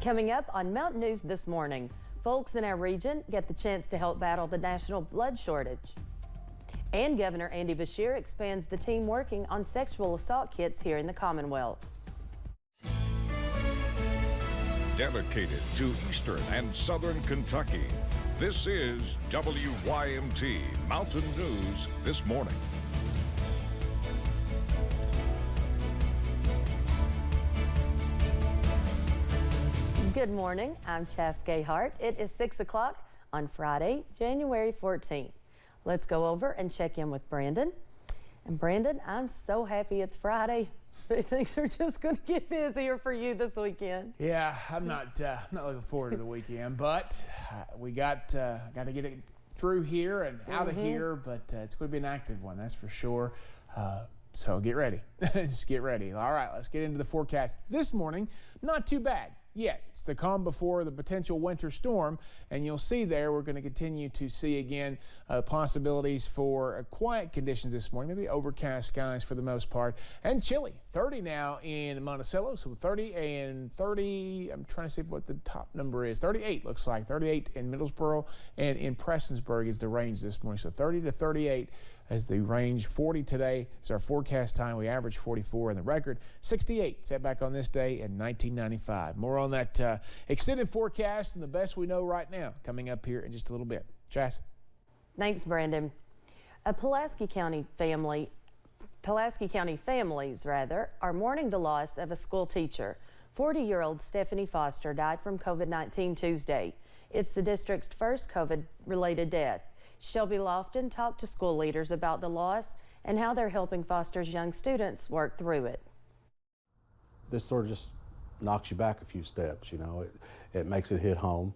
Coming up on Mountain News this morning, folks in our region get the chance to help battle the national blood shortage. And Governor Andy Beshear expands the team working on sexual assault kits here in the Commonwealth. Dedicated to Eastern and Southern Kentucky, this is WYMT Mountain News this morning. Good morning, I'm Chaskay Hart. It is 6 o'clock on Friday, January 14th. Let's go over and check in with Brandon. And Brandon, I'm so happy it's Friday. Things are just going to get busier for you this weekend. Yeah, I'm not looking forward to the weekend, but we got to get it through here and out of here, but it's going to be an active one, that's for sure. So get ready. Just get ready. All right, let's get into the forecast this morning. Not too bad yet. It's the calm before the potential winter storm, and you'll see there we're going to continue to see again possibilities for quiet conditions this morning, maybe overcast skies for the most part, and chilly. 30 now in Monticello, so 30 and 30. I'm trying to see what the top number is. 38 looks like. 38 in Middlesboro, and in Prestonsburg is the range this morning. So 30 to 38 as the range. 40 today is our forecast time. We average 44 in the record. 68 set back on this day in 1995. More on that extended forecast and the best we know right now coming up here in just a little bit. Chas? Thanks, Brandon. A Pulaski County families are mourning the loss of a school teacher. 40-year-old Stephanie Foster died from COVID-19 Tuesday. It's the district's first COVID-related death. Shelby Lofton talked to school leaders about the loss and how they're helping Foster's young students work through it. This sort of just knocks you back a few steps, you know, it makes it hit home.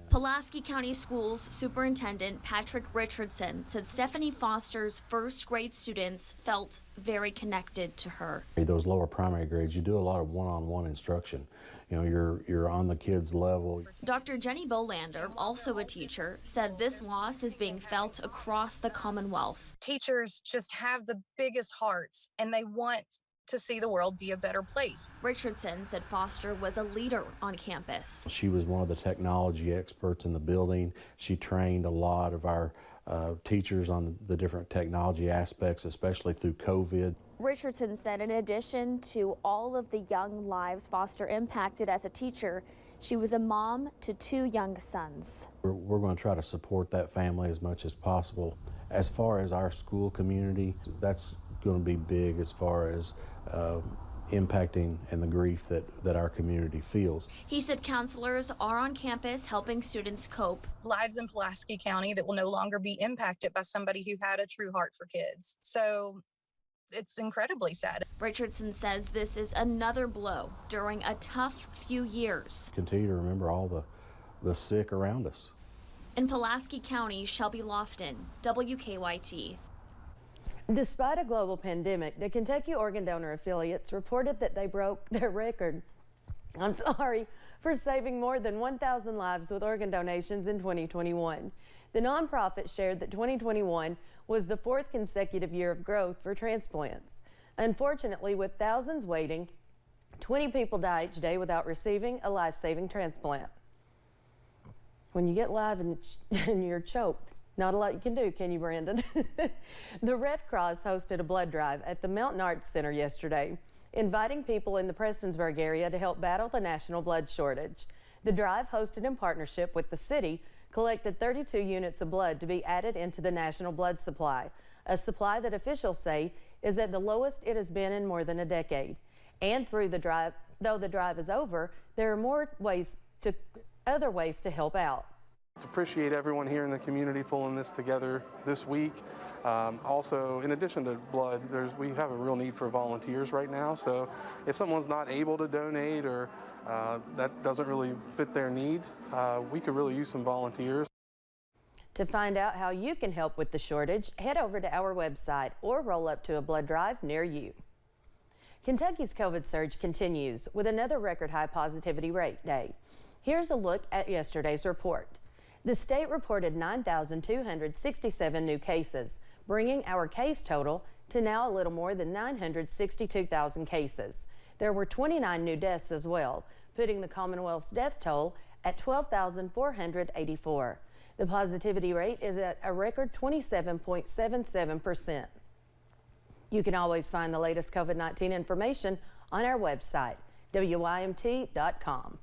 Pulaski County Schools Superintendent Patrick Richardson said Stephanie Foster's first grade students felt very connected to her. Those lower primary grades, you do a lot of one-on-one instruction. You know, you're on the kids' level. Dr. Jenny Bolander, also a teacher, said this loss is being felt across the Commonwealth. Teachers just have the biggest hearts and they want to see the world be a better place. Richardson said Foster was a leader on campus. She was one of the technology experts in the building. She trained a lot of our teachers on the different technology aspects, especially through COVID. Richardson said in addition to all of the young lives Foster impacted as a teacher, she was a mom to 2 young sons. We're going to try to support that family as much as possible. As far as our school community, that's going to be big as far as impacting and the grief that our community feels. He said counselors are on campus helping students cope. Lives in Pulaski County that will no longer be impacted by somebody who had a true heart for kids. So it's incredibly sad. Richardson says this is another blow during a tough few years. Continue to remember all the sick around us. In Pulaski County, Shelby Lofton, WKYT. Despite a global pandemic, the Kentucky Organ Donor Affiliates reported that they broke their record, for saving more than 1,000 lives with organ donations in 2021. The nonprofit shared that 2021 was the 4th consecutive year of growth for transplants. Unfortunately, with thousands waiting, 20 people die each day without receiving a life-saving transplant. When you get live and you're choked, not a lot you can do, can you, Brandon? The Red Cross hosted a blood drive at the Mountain Arts Center yesterday, inviting people in the Prestonsburg area to help battle the national blood shortage. The drive, hosted in partnership with the city, collected 32 units of blood to be added into the national blood supply, a supply that officials say is at the lowest it has been in more than a decade. And through the drive, though the drive is over, there are other ways to help out. Appreciate everyone here in the community pulling this together this week. Also, in addition to blood, we have a real need for volunteers right now. So if someone's not able to donate or that doesn't really fit their need, we could really use some volunteers. To find out how you can help with the shortage, head over to our website or roll up to a blood drive near you. Kentucky's COVID surge continues with another record high positivity rate day. Here's a look at yesterday's report. The state reported 9,267 new cases, bringing our case total to now a little more than 962,000 cases. There were 29 new deaths as well, putting the Commonwealth's death toll at 12,484. The positivity rate is at a record 27.77%. You can always find the latest COVID-19 information on our website, WYMT.com.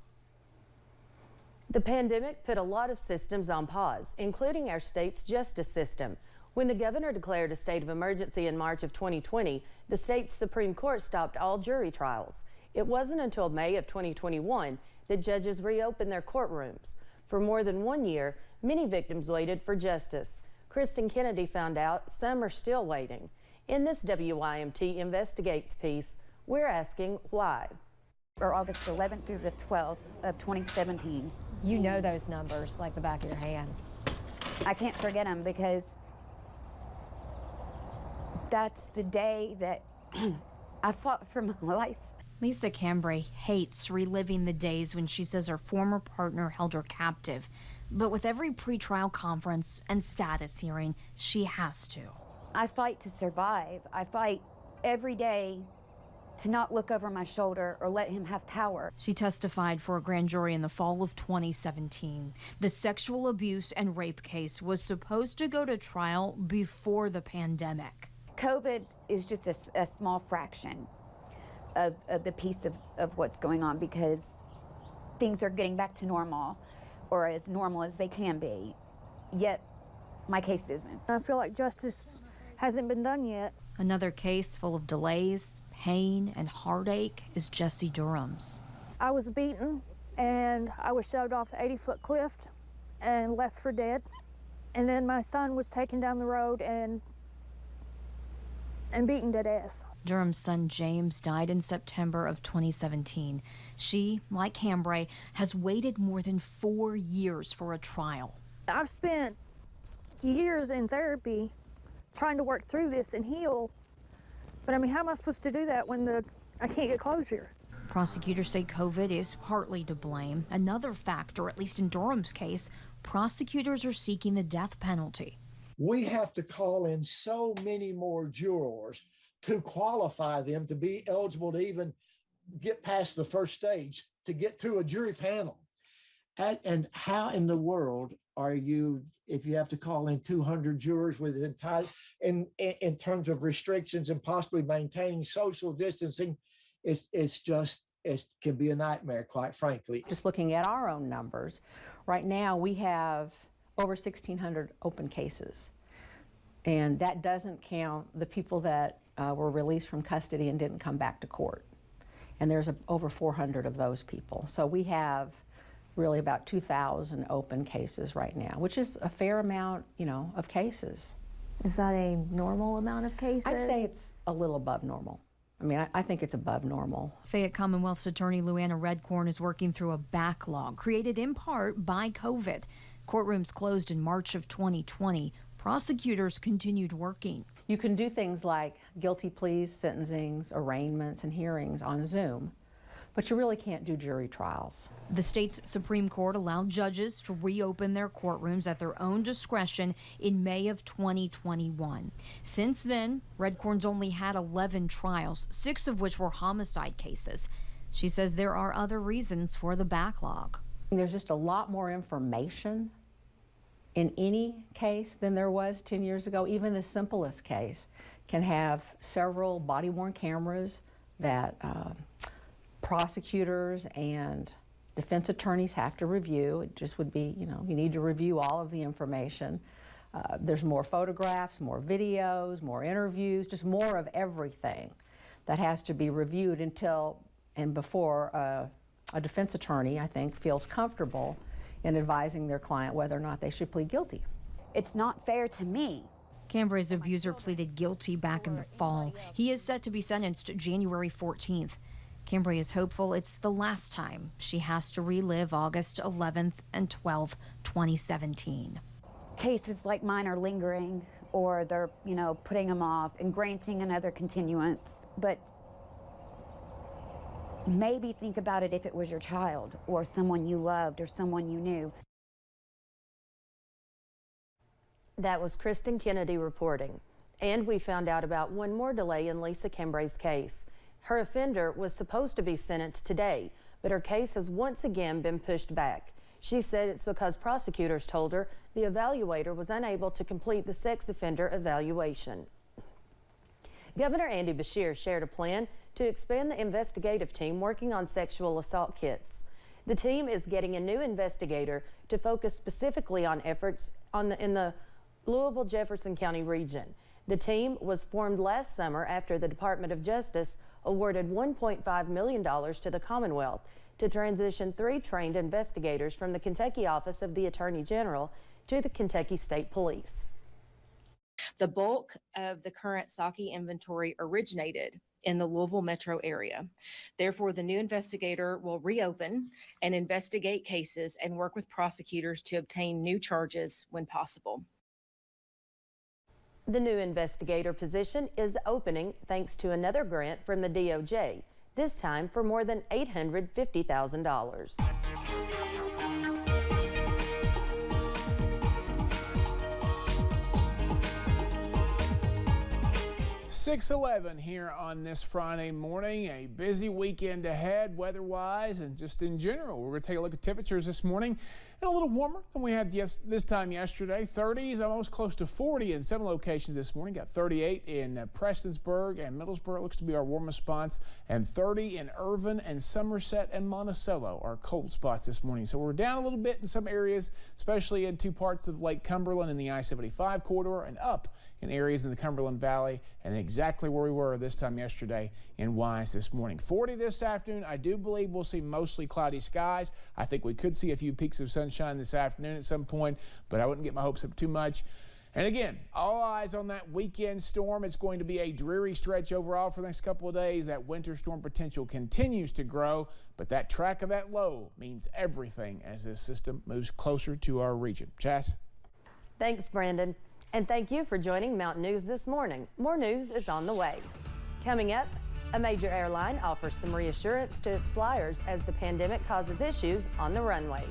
The pandemic put a lot of systems on pause, including our state's justice system. When the governor declared a state of emergency in March of 2020, the state's Supreme Court stopped all jury trials. It wasn't until May of 2021 that judges reopened their courtrooms. For more than 1 year, many victims waited for justice. Kristen Kennedy found out some are still waiting. In this WYMT Investigates piece, we're asking why. Or August 11th through the 12th of 2017. You know those numbers like the back of your hand. I can't forget them because that's the day that I fought for my life. Lisa Cambray hates reliving the days when she says her former partner held her captive. But with every pretrial conference and status hearing, she has to. I fight to survive. I fight every day to not look over my shoulder or let him have power. She testified for a grand jury in the fall of 2017. The sexual abuse and rape case was supposed to go to trial before the pandemic. COVID is just a small fraction of the piece of what's going on, because things are getting back to normal, or as normal as they can be, yet my case isn't. I feel like justice hasn't been done yet. Another case full of delays, pain, and heartache is Jesse Durham's. I was beaten and I was shoved off an 80-foot cliff and left for dead. And then my son was taken down the road and beaten to death. Durham's son James died in September of 2017. She, like Cambray, has waited more than 4 years for a trial. I've spent years in therapy trying to work through this and heal. But I mean, how am I supposed to do that when I can't get closure? Prosecutors say COVID is partly to blame. Another factor, at least in Durham's case, prosecutors are seeking the death penalty. We have to call in so many more jurors to qualify them to be eligible to even get past the first stage, to get to a jury panel. And how in the world are you, if you have to call in 200 jurors with in terms of restrictions and possibly maintaining social distancing, it can be a nightmare, quite frankly. Just looking at our own numbers, right now we have over 1,600 open cases. And that doesn't count the people that were released from custody and didn't come back to court. And there's over 400 of those people. So we have really about 2,000 open cases right now, which is a fair amount, of cases. Is that a normal amount of cases? I'd say it's a little above normal. I mean, I think it's above normal. Fayette Commonwealth's attorney Luanna Redcorn is working through a backlog created in part by COVID. Courtrooms closed in March of 2020. Prosecutors continued working. You can do things like guilty pleas, sentencings, arraignments, and hearings on Zoom, but you really can't do jury trials. The state's Supreme Court allowed judges to reopen their courtrooms at their own discretion in May of 2021. Since then, Redcorn's only had 11 trials, 6 of which were homicide cases. She says there are other reasons for the backlog. There's just a lot more information in any case than there was 10 years ago. Even the simplest case can have several body-worn cameras that prosecutors and defense attorneys have to review. It just would be, you need to review all of the information. There's more photographs, more videos, more interviews, just more of everything that has to be reviewed until and before a defense attorney, I think, feels comfortable in advising their client whether or not they should plead guilty. It's not fair to me. Cambray's abuser pleaded guilty back in the fall. He is set to be sentenced January 14th. Cambray is hopeful it's the last time she has to relive August 11th and 12th, 2017. Cases like mine are lingering, or they're, putting them off and granting another continuance. But maybe think about it if it was your child or someone you loved or someone you knew. That was Kristen Kennedy reporting. And we found out about one more delay in Lisa Cambray's case. Her offender was supposed to be sentenced today, but her case has once again been pushed back. She said it's because prosecutors told her the evaluator was unable to complete the sex offender evaluation. Governor Andy Beshear shared a plan to expand the investigative team working on sexual assault kits. The team is getting a new investigator to focus specifically on efforts in the Louisville-Jefferson County region. The team was formed last summer after the Department of Justice awarded $1.5 million to the Commonwealth to transition 3 trained investigators from the Kentucky Office of the Attorney General to the Kentucky State Police. The bulk of the current SOCI inventory originated in the Louisville metro area. Therefore, the new investigator will reopen and investigate cases and work with prosecutors to obtain new charges when possible. The new investigator position is opening thanks to another grant from the DOJ, this time for more than $850,000. 6:11 here on this Friday morning. A busy weekend ahead weather-wise and just in general. We're going to take a look at temperatures this morning and a little warmer than we had this time yesterday. 30s, almost close to 40 in some locations this morning. Got 38 in Prestonsburg and Middlesboro. Looks to be our warmest spots. And 30 in Irvin and Somerset and Monticello, our cold spots this morning. So we're down a little bit in some areas, especially in 2 parts of Lake Cumberland in the I-75 corridor, and up in areas in the Cumberland Valley, and exactly where we were this time yesterday in Wise this morning. 40 this afternoon. I do believe we'll see mostly cloudy skies. I think we could see a few peaks of sunshine this afternoon at some point, but I wouldn't get my hopes up too much. And again, all eyes on that weekend storm. It's going to be a dreary stretch overall for the next couple of days. That winter storm potential continues to grow, but that track of that low means everything as this system moves closer to our region. Chas? Thanks, Brandon. And thank you for joining Mountain News this morning. More news is on the way. Coming up, a major airline offers some reassurance to its flyers as the pandemic causes issues on the runway.